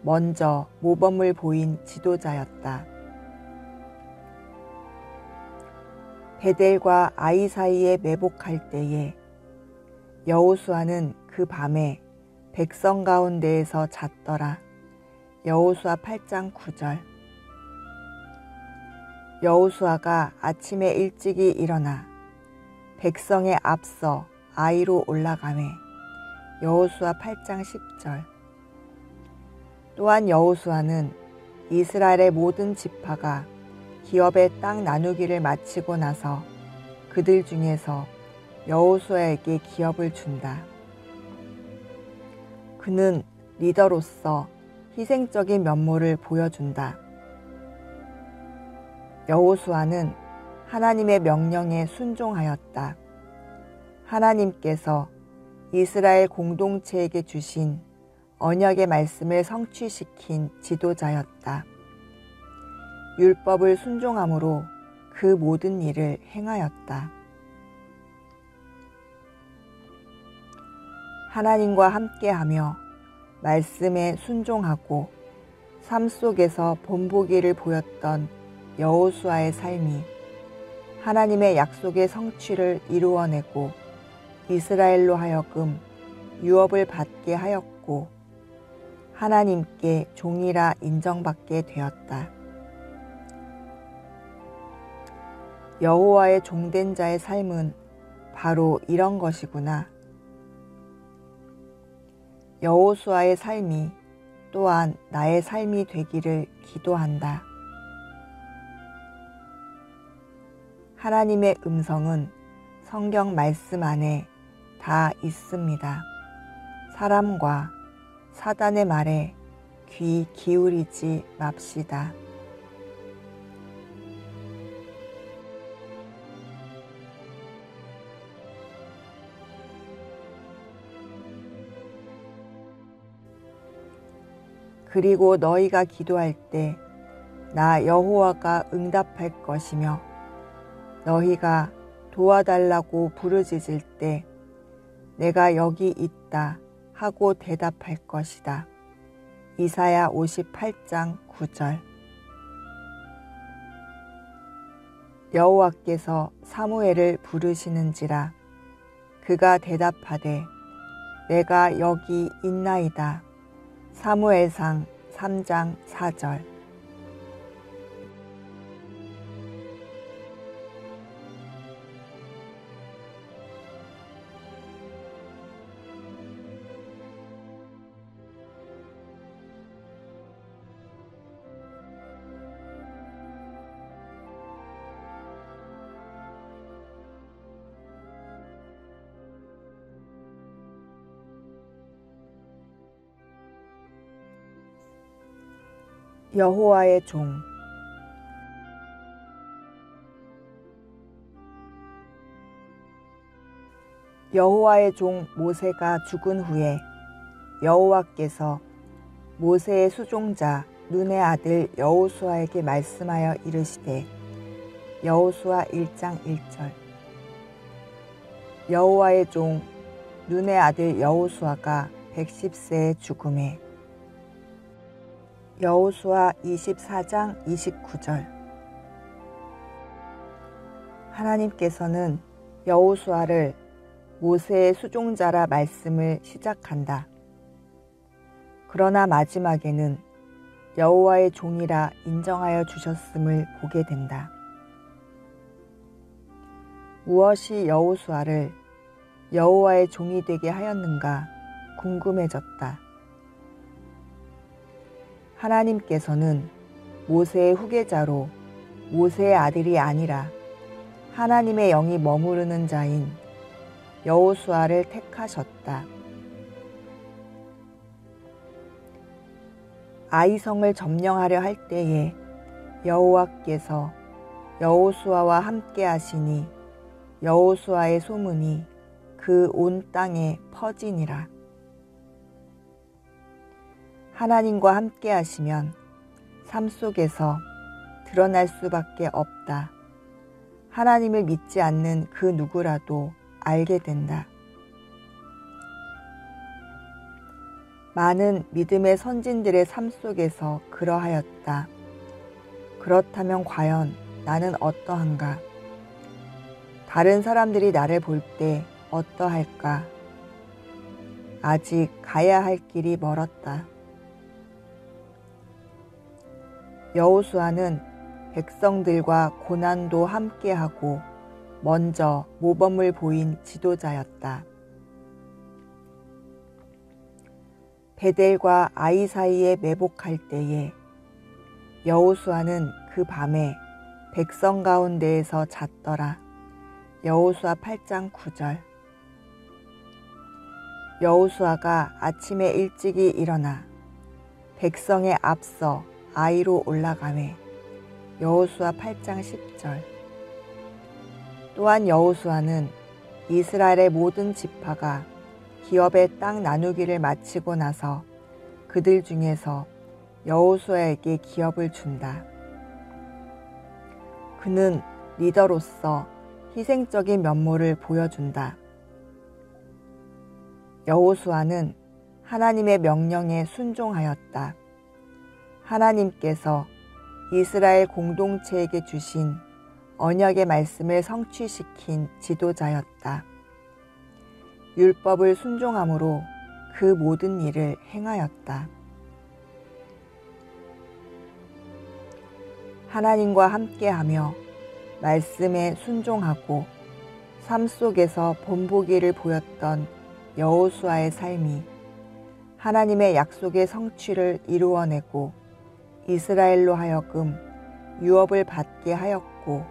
먼저 모범을 보인 지도자였다. 베델과 아이 사이에 매복할 때에 여호수아는 그 밤에 백성 가운데에서 잤더라. 여호수아 8장 9절. 여호수아가 아침에 일찍이 일어나 백성에 앞서 아이로 올라가매. 여호수아 8장 10절. 또한 여호수아는 이스라엘의 모든 지파가 기업의 땅 나누기를 마치고 나서 그들 중에서 여호수아에게 기업을 준다. 그는 리더로서 희생적인 면모를 보여준다. 여호수아는 하나님의 명령에 순종하였다. 하나님께서 이스라엘 공동체에게 주신 언약의 말씀을 성취시킨 지도자였다. 율법을 순종함으로 그 모든 일을 행하였다. 하나님과 함께하며 말씀에 순종하고 삶 속에서 본보기를 보였던 여호수아의 삶이 하나님의 약속의 성취를 이루어내고 이스라엘로 하여금 유업을 받게 하였고 하나님께 종이라 인정받게 되었다. 여호와의 종된 자의 삶은 바로 이런 것이구나. 여호수아의 삶이 또한 나의 삶이 되기를 기도한다. 하나님의 음성은 성경 말씀 안에 다 있습니다. 사람과 사단의 말에 귀 기울이지 맙시다. 그리고 너희가 기도할 때 나 여호와가 응답할 것이며 너희가 도와달라고 부르짖을 때 내가 여기 있다 하고 대답할 것이다. 이사야 58장 9절. 여호와께서 사무엘을 부르시는지라 그가 대답하되 내가 여기 있나이다. 사무엘상 3장 4절. 여호와의 종. 여호와의 종 모세가 죽은 후에 여호와께서 모세의 수종자 눈의 아들 여호수아에게 말씀하여 이르시되, 여호수아 1장 1절. 여호와의 종 눈의 아들 여호수아가 110세에 죽음에. 여호수아 24장 29절. 하나님께서는 여호수아를 모세의 수종자라 말씀을 시작한다. 그러나 마지막에는 여호와의 종이라 인정하여 주셨음을 보게 된다. 무엇이 여호수아를 여호와의 종이 되게 하였는가 궁금해졌다. 하나님께서는 모세의 후계자로 모세의 아들이 아니라 하나님의 영이 머무르는 자인 여호수아를 택하셨다. 아이성을 점령하려 할 때에 여호와께서 여호수아와 함께 하시니 여호수아의 소문이 그 온 땅에 퍼지니라. 하나님과 함께 하시면 삶 속에서 드러날 수밖에 없다. 하나님을 믿지 않는 그 누구라도 알게 된다. 많은 믿음의 선진들의 삶 속에서 그러하였다. 그렇다면 과연 나는 어떠한가? 다른 사람들이 나를 볼 때 어떠할까? 아직 가야 할 길이 멀었다. 여호수아는 백성들과 고난도 함께하고 먼저 모범을 보인 지도자였다. 베델과 아이 사이에 매복할 때에 여호수아는 그 밤에 백성 가운데에서 잤더라. 여호수아 8장 9절. 여호수아가 아침에 일찍이 일어나 백성에 앞서 아이로 올라가매. 여호수아 8장 10절. 또한 여호수아는 이스라엘의 모든 지파가 기업의 땅 나누기를 마치고 나서 그들 중에서 여호수아에게 기업을 준다. 그는 리더로서 희생적인 면모를 보여준다. 여호수아는 하나님의 명령에 순종하였다. 하나님께서 이스라엘 공동체에게 주신 언약의 말씀을 성취시킨 지도자였다. 율법을 순종함으로 그 모든 일을 행하였다. 하나님과 함께하며 말씀에 순종하고 삶 속에서 본보기를 보였던 여호수아의 삶이 하나님의 약속의 성취를 이루어내고 이스라엘로 하여금 유업을 받게 하였고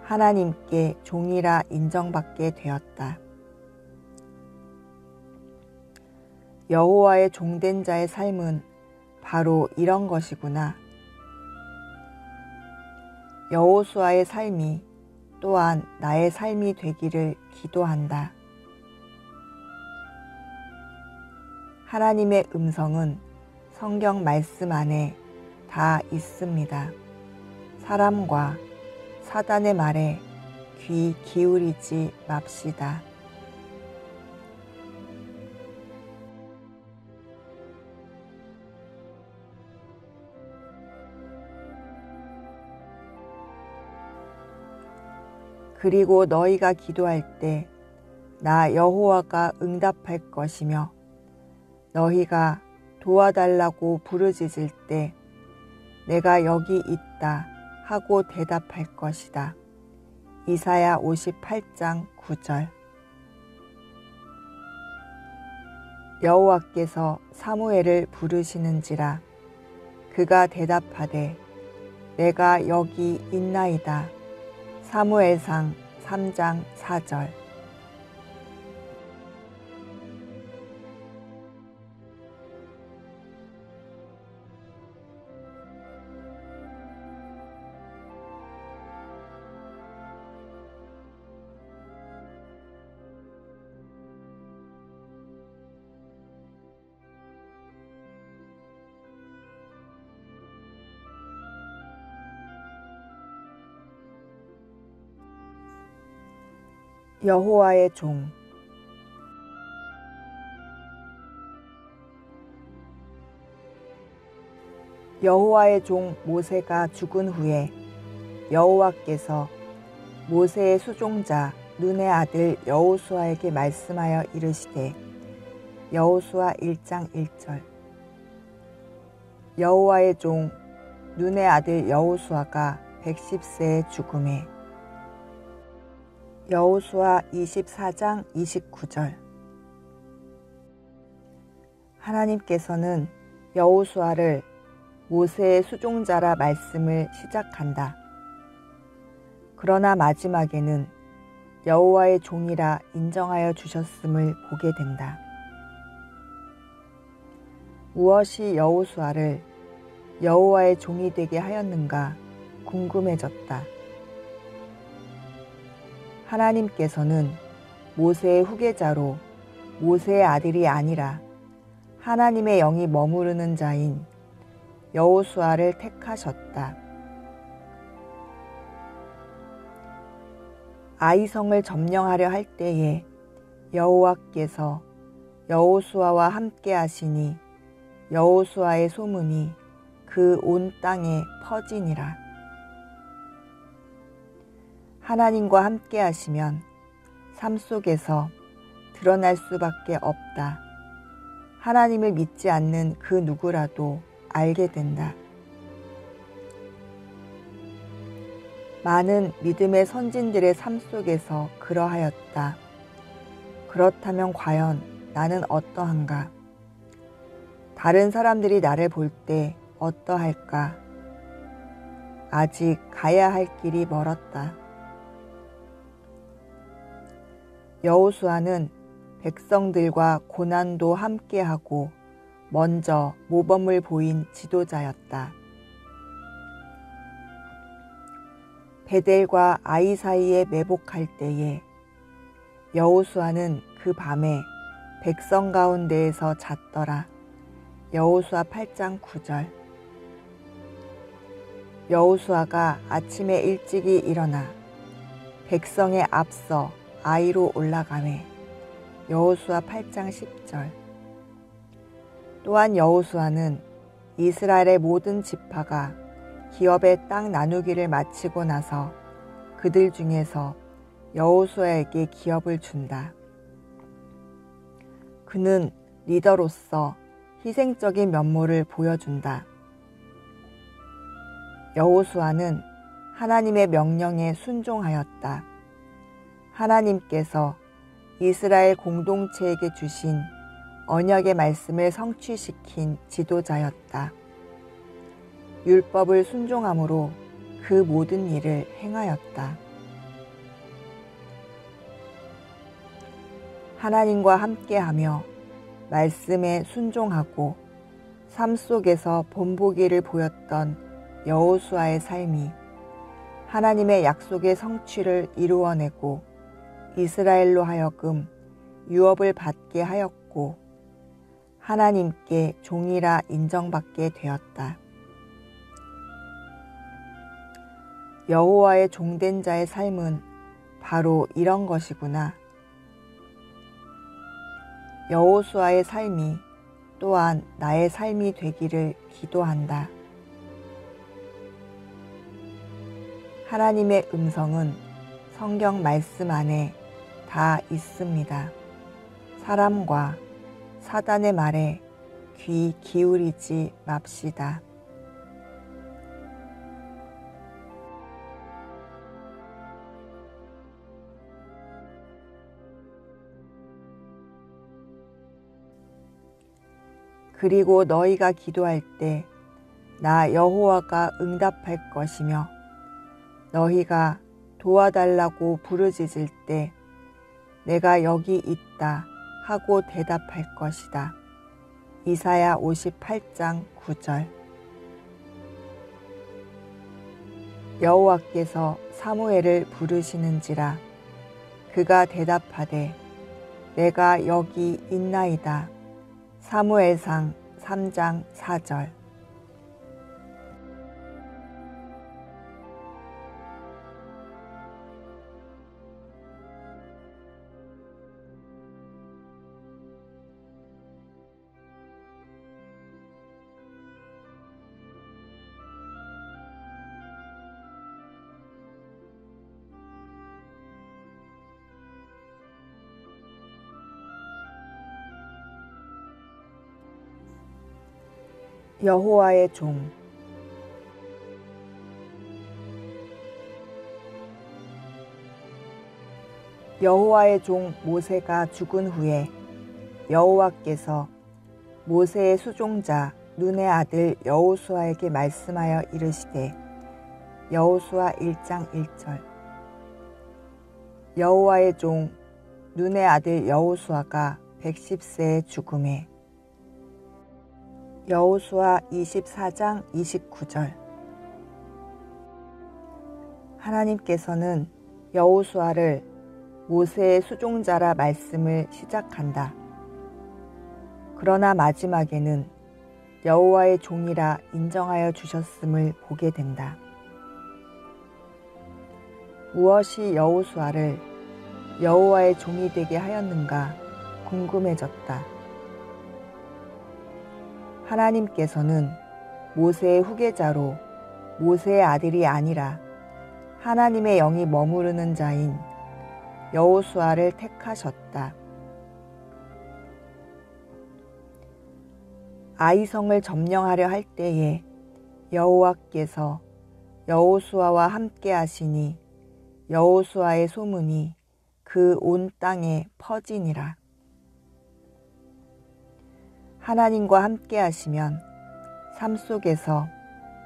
하나님께 종이라 인정받게 되었다. 여호와의 종된 자의 삶은 바로 이런 것이구나. 여호수아의 삶이 또한 나의 삶이 되기를 기도한다. 하나님의 음성은 성경 말씀 안에 다 있습니다. 사람과 사단의 말에 귀 기울이지 맙시다. 그리고 너희가 기도할 때 나 여호와가 응답할 것이며 너희가 도와달라고 부르짖을 때 내가 여기 있다 하고 대답할 것이다. 이사야 58장 9절. 여호와께서 사무엘을 부르시는지라 그가 대답하되 내가 여기 있나이다. 사무엘상 3장 4절. 여호와의 종. 여호와의 종 모세가 죽은 후에 여호와께서 모세의 수종자 눈의 아들 여호수아에게 말씀하여 이르시되, 여호수아 1장 1절. 여호와의 종 눈의 아들 여호수아가 110세에 죽음에. 여호수아 24장 29절. 하나님께서는 여호수아를 모세의 수종자라 말씀을 시작한다. 그러나 마지막에는 여호와의 종이라 인정하여 주셨음을 보게 된다. 무엇이 여호수아를 여호와의 종이 되게 하였는가 궁금해졌다. 하나님께서는 모세의 후계자로 모세의 아들이 아니라 하나님의 영이 머무르는 자인 여호수아를 택하셨다. 아이성을 점령하려 할 때에 여호와께서 여호수아와 함께 하시니 여호수아의 소문이 그 온 땅에 퍼지니라. 하나님과 함께 하시면 삶 속에서 드러날 수밖에 없다. 하나님을 믿지 않는 그 누구라도 알게 된다. 많은 믿음의 선진들의 삶 속에서 그러하였다. 그렇다면 과연 나는 어떠한가? 다른 사람들이 나를 볼 때 어떠할까? 아직 가야 할 길이 멀었다. 여호수아는 백성들과 고난도 함께하고 먼저 모범을 보인 지도자였다. 베델과 아이 사이에 매복할 때에 여호수아는 그 밤에 백성 가운데에서 잤더라. 여호수아 8장 9절. 여호수아가 아침에 일찍이 일어나 백성에 앞서 아이로 올라가매. 여호수아 8장 10절. 또한 여호수아는 이스라엘의 모든 지파가 기업의 땅 나누기를 마치고 나서 그들 중에서 여호수아에게 기업을 준다. 그는 리더로서 희생적인 면모를 보여준다. 여호수아는 하나님의 명령에 순종하였다. 하나님께서 이스라엘 공동체에게 주신 언약의 말씀을 성취시킨 지도자였다. 율법을 순종함으로 그 모든 일을 행하였다. 하나님과 함께하며 말씀에 순종하고 삶 속에서 본보기를 보였던 여호수아의 삶이 하나님의 약속의 성취를 이루어내고 이스라엘로 하여금 유업을 받게 하였고 하나님께 종이라 인정받게 되었다. 여호와의 종된 자의 삶은 바로 이런 것이구나. 여호수아의 삶이 또한 나의 삶이 되기를 기도한다. 하나님의 음성은 성경 말씀 안에 다 있습니다. 사람과 사단의 말에 귀 기울이지 맙시다. 그리고 너희가 기도할 때 나 여호와가 응답할 것이며 너희가 도와달라고 부르짖을 때 내가 여기 있다 하고 대답할 것이다. 이사야 58장 9절. 여호와께서 사무엘을 부르시는지라 그가 대답하되 내가 여기 있나이다. 사무엘상 3장 4절. 여호와의 종. 여호와의 종 모세가 죽은 후에 여호와께서 모세의 수종자 눈의 아들 여호수아에게 말씀하여 이르시되, 여호수아 1장 1절. 여호와의 종 눈의 아들 여호수아가 110세에 죽음에. 여호수아 24장 29절. 하나님께서는 여호수아를 모세의 수종자라 말씀을 시작한다. 그러나 마지막에는 여호와의 종이라 인정하여 주셨음을 보게 된다. 무엇이 여호수아를 여호와의 종이 되게 하였는가 궁금해졌다. 하나님께서는 모세의 후계자로 모세의 아들이 아니라 하나님의 영이 머무르는 자인 여호수아를 택하셨다. 아이성을 점령하려 할 때에 여호와께서 여호수아와 함께 하시니 여호수아의 소문이 그 온 땅에 퍼지니라. 하나님과 함께 하시면 삶 속에서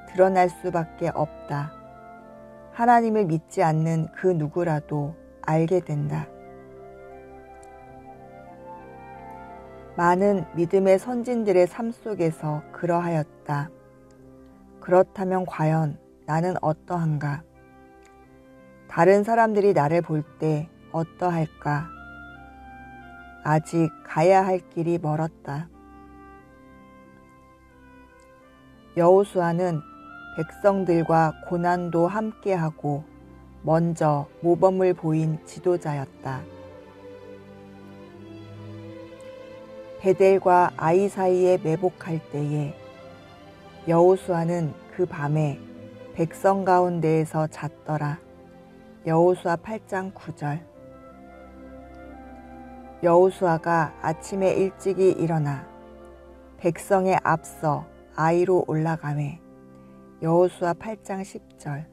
드러날 수밖에 없다. 하나님을 믿지 않는 그 누구라도 알게 된다. 많은 믿음의 선진들의 삶 속에서 그러하였다. 그렇다면 과연 나는 어떠한가? 다른 사람들이 나를 볼 때 어떠할까? 아직 가야 할 길이 멀었다. 여호수아는 백성들과 고난도 함께하고 먼저 모범을 보인 지도자였다. 베델과 아이 사이에 매복할 때에 여호수아는 그 밤에 백성 가운데에서 잤더라. 여호수아 8장 9절. 여호수아가 아침에 일찍이 일어나 백성에 앞서 아이로 올라가매. 여호수아 8장 10절.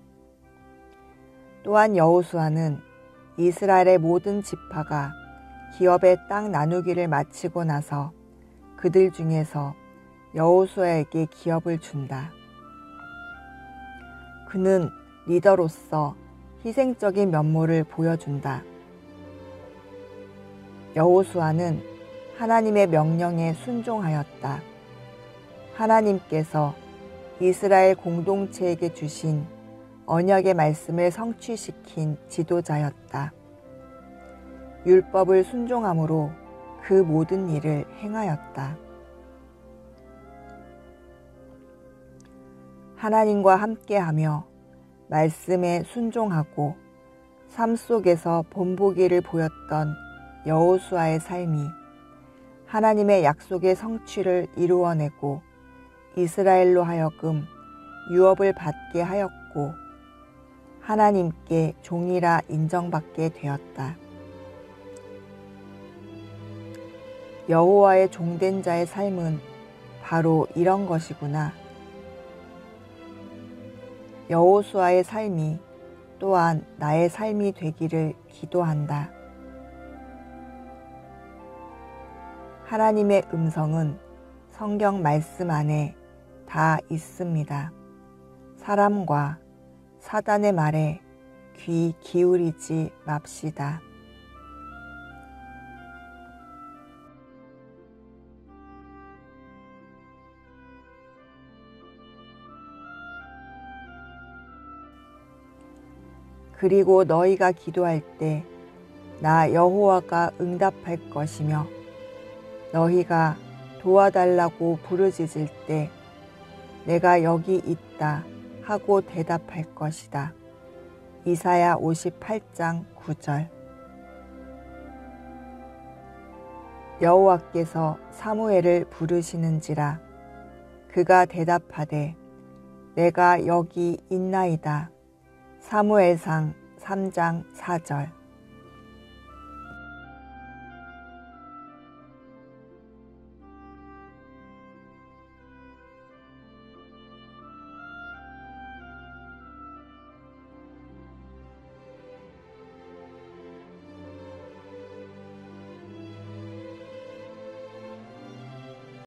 또한 여호수아는 이스라엘의 모든 지파가 기업의 땅 나누기를 마치고 나서 그들 중에서 여호수아에게 기업을 준다. 그는 리더로서 희생적인 면모를 보여준다. 여호수아는 하나님의 명령에 순종하였다. 하나님께서 이스라엘 공동체에게 주신 언약의 말씀을 성취시킨 지도자였다. 율법을 순종함으로 그 모든 일을 행하였다. 하나님과 함께하며 말씀에 순종하고 삶 속에서 본보기를 보였던 여호수아의 삶이 하나님의 약속의 성취를 이루어내고 이스라엘로 하여금 유업을 받게 하였고 하나님께 종이라 인정받게 되었다. 여호와의 종된 자의 삶은 바로 이런 것이구나. 여호수아의 삶이 또한 나의 삶이 되기를 기도한다. 하나님의 음성은 성경 말씀 안에 다 있습니다. 사람과 사단의 말에 귀 기울이지 맙시다. 그리고 너희가 기도할 때 나 여호와가 응답할 것이며 너희가 도와달라고 부르짖을 때 내가 여기 있다 하고 대답할 것이다. 이사야 58장 9절. 여호와께서 사무엘을 부르시는지라 그가 대답하되 내가 여기 있나이다. 사무엘상 3장 4절.